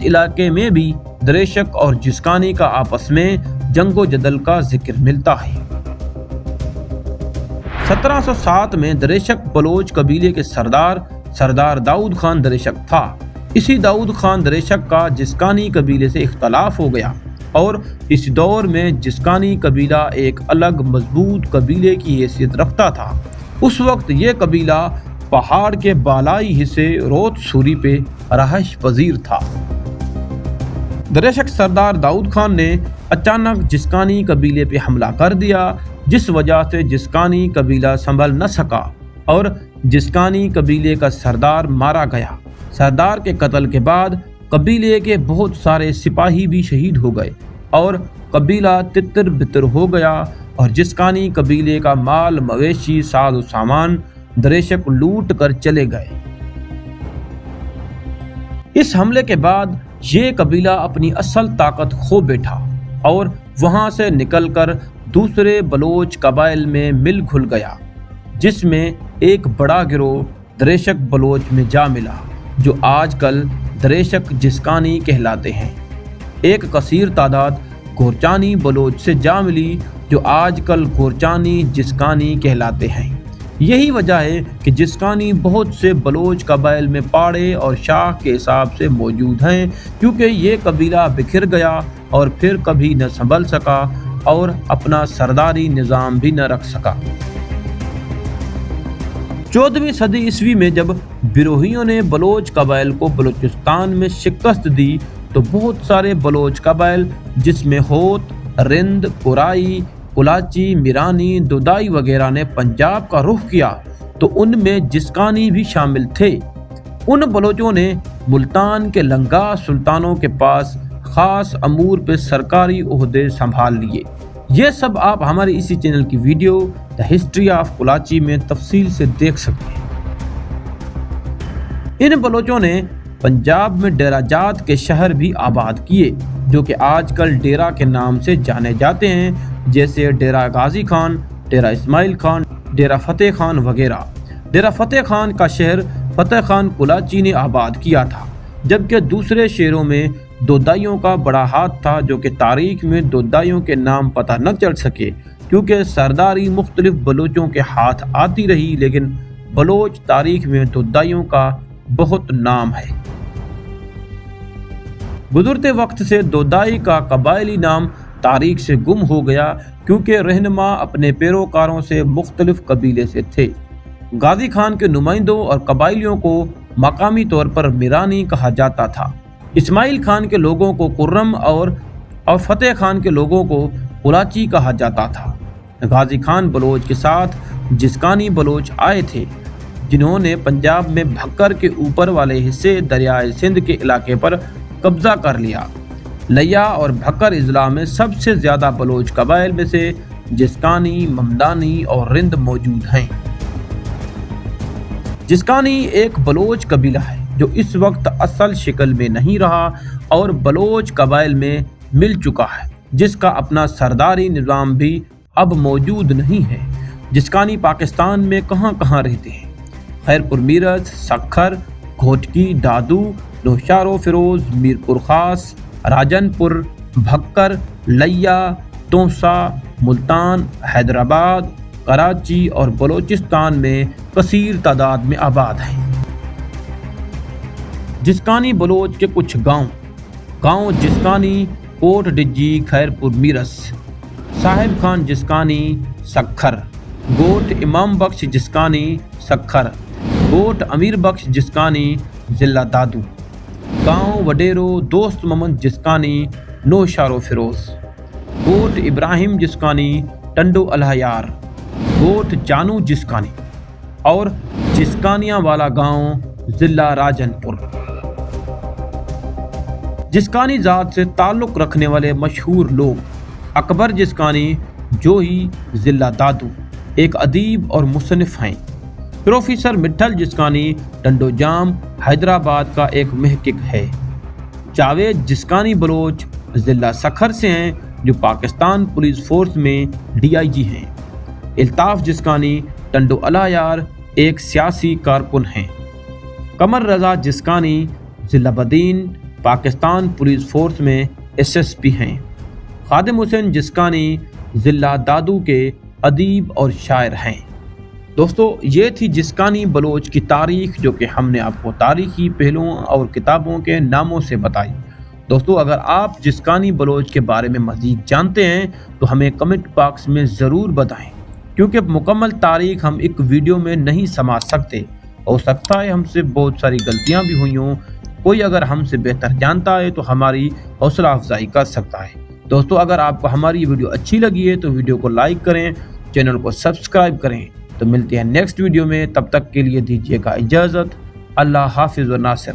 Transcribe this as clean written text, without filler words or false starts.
علاقے میں بھی دریشک اور جسکانی کا آپس میں جنگ و جدل کا ذکر ملتا ہے۔ 1707 میں دریشک بلوچ قبیلے کے سردار داؤد خان دریشک تھا۔ اسی داؤد خان دریشک کا جسکانی قبیلے سے اختلاف ہو گیا اور اس دور میں جسکانی قبیلہ ایک الگ مضبوط قبیلے کی حیثیت رکھتا تھا۔ اس وقت یہ قبیلہ پہاڑ کے بالائی حصے روت سوری پہ رہائش پذیر تھا۔ دریشک سردار داؤد خان نے اچانک جسکانی قبیلے پہ حملہ کر دیا، جس وجہ سے جسکانی قبیلہ سنبھل نہ سکا اور جسکانی قبیلے کا سردار مارا گیا۔ سردار کے قتل کے بعد قبیلے کے بہت سارے سپاہی بھی شہید ہو گئے اور قبیلہ تتر بتر ہو گیا اور جسکانی قبیلے کا مال مویشی ساز و سامان دریشک لوٹ کر چلے گئے۔ اس حملے کے بعد یہ قبیلہ اپنی اصل طاقت کھو بیٹھا اور وہاں سے نکل کر دوسرے بلوچ قبائل میں مل گھل گیا، جس میں ایک بڑا گروہ دریشک بلوچ میں جا ملا جو آج کل دریشک جسکانی کہلاتے ہیں۔ ایک کثیر تعداد گورچانی بلوچ سے جا ملی جو آج کل گورچانی جسکانی کہلاتے ہیں۔ یہی وجہ ہے کہ جسکانی بہت سے بلوچ قبائل میں پاڑے اور شاخ کے حساب سے موجود ہیں، کیونکہ یہ قبیلہ بکھر گیا اور پھر کبھی نہ سنبھل سکا اور اپنا سرداری نظام بھی نہ رکھ سکا۔ 14ویں صدی عیسوی میں جب بروہیوں نے بلوچ قبائل کو بلوچستان میں شکست دی تو بہت سارے بلوچ قبائل جس میں ہوت، رند، قرائی، کولاچی، میرانی، دودائی وغیرہ نے پنجاب کا رخ کیا تو ان میں جسکانی بھی شامل تھے۔ ان بلوچوں نے ملتان کے لنگا سلطانوں کے پاس خاص امور پہ سرکاری عہدے سنبھال لیے۔ یہ سب آپ ہمارے اسی چینل کی video the history of Kolachi میں تفصیل سے دیکھ سکتے ہیں۔ ان بلوچوں نے پنجاب میں ڈیرہ جات کے شہر بھی آباد کیے جو کہ آج کل ڈیرہ کے نام سے جانے جاتے ہیں، جیسے ڈیرہ غازی خان، ڈیرہ اسماعیل خان، ڈیرہ فتح خان وغیرہ۔ ڈیرہ فتح خان کا شہر فتح خان کولاچی نے آباد کیا تھا، جبکہ دوسرے شہروں میں دودائیوں کا بڑا ہاتھ تھا جو کہ تاریخ میں دودائیوں کے نام پتہ نہ چل سکے کیونکہ سرداری مختلف بلوچوں کے ہاتھ آتی رہی، لیکن بلوچ تاریخ میں دودائیوں کا بہت نام ہے۔ گزرتے وقت سے دودائی کا قبائلی نام تاریخ سے گم ہو گیا کیونکہ رہنما اپنے پیروکاروں سے مختلف قبیلے سے تھے۔ غازی خان کے نمائندوں اور قبائلیوں کو مقامی طور پر میرانی کہا جاتا تھا۔ اسماعیل خان کے لوگوں کو کرم اور فتح خان کے لوگوں کو کولاچی کہا جاتا تھا۔ غازی خان بلوچ کے ساتھ جسکانی بلوچ آئے تھے جنہوں نے پنجاب میں بھکر کے اوپر والے حصے دریائے سندھ کے علاقے پر قبضہ کر لیا۔ لیا اور بھکر اضلاع میں سب سے زیادہ بلوچ قبائل میں سے جسکانی، ممدانی اور رند موجود ہیں۔ جسکانی ایک بلوچ قبیلہ ہے جو اس وقت اصل شکل میں نہیں رہا اور بلوچ قبائل میں مل چکا ہے، جس کا اپنا سرداری نظام بھی اب موجود نہیں ہے۔ جسکانی پاکستان میں کہاں کہاں رہتے ہیں؟ خیرپور میرج، سکھر، گھوٹکی، دادو، نوشہر و فیروز، میرپور خاص، راجن پور، بھکر، لیا، تونسا، ملتان، حیدرآباد، کراچی اور بلوچستان میں کثیر تعداد میں آباد ہیں۔ جسکانی بلوچ کے کچھ گاؤں جسکانی، کوٹ ڈجی، خیرپور میرس، صاحب خان جسکانی، سکھر، گوٹ امام بخش جسکانی، سکھر، گوٹ امیر بخش جسکانی، ضلع دادو، گاؤں وڈیرو دوست محمد جسکانی، نوشہر و فیروز، گوٹ ابراہیم جسکانی، ٹنڈو الہیار، گوٹ جانو جسکانی اور جسکانیاں والا گاؤں، ضلع راجن پور۔ جسکانی ذات سے تعلق رکھنے والے مشہور لوگ: اکبر جسکانی جوہی، ضلع دادو، ایک ادیب اور مصنف ہیں۔ پروفیسر مٹھل جسکانی ٹنڈو جام، حیدرآباد کا ایک محقق ہے۔ جاوید جسکانی بلوچ ضلع سکھر سے ہیں جو پاکستان پولیس فورس میں DIG ہیں۔ الطاف جسکانی ٹنڈو الہیار ایک سیاسی کارکن ہیں۔ قمر رضا جسکانی ضلع بدین، پاکستان پولیس فورس میں SSP ہیں۔ خادم حسین جسکانی ضلع دادو کے ادیب اور شاعر ہیں۔ دوستو یہ تھی جسکانی بلوچ کی تاریخ، جو کہ ہم نے آپ کو تاریخی پہلوؤں اور کتابوں کے ناموں سے بتائی۔ دوستو اگر آپ جسکانی بلوچ کے بارے میں مزید جانتے ہیں تو ہمیں کمنٹ باکس میں ضرور بتائیں، کیونکہ مکمل تاریخ ہم ایک ویڈیو میں نہیں سمجھ سکتے۔ ہو سکتا ہے ہم سے بہت ساری غلطیاں بھی ہوئی ہوں، کوئی اگر ہم سے بہتر جانتا ہے تو ہماری حوصلہ افزائی کر سکتا ہے۔ دوستو اگر آپ کو ہماری ویڈیو اچھی لگی ہے تو ویڈیو کو لائک کریں، چینل کو سبسکرائب کریں۔ تو ملتے ہیں نیکسٹ ویڈیو میں، تب تک کے لیے دیجیے گا اجازت۔ اللہ حافظ و ناصر۔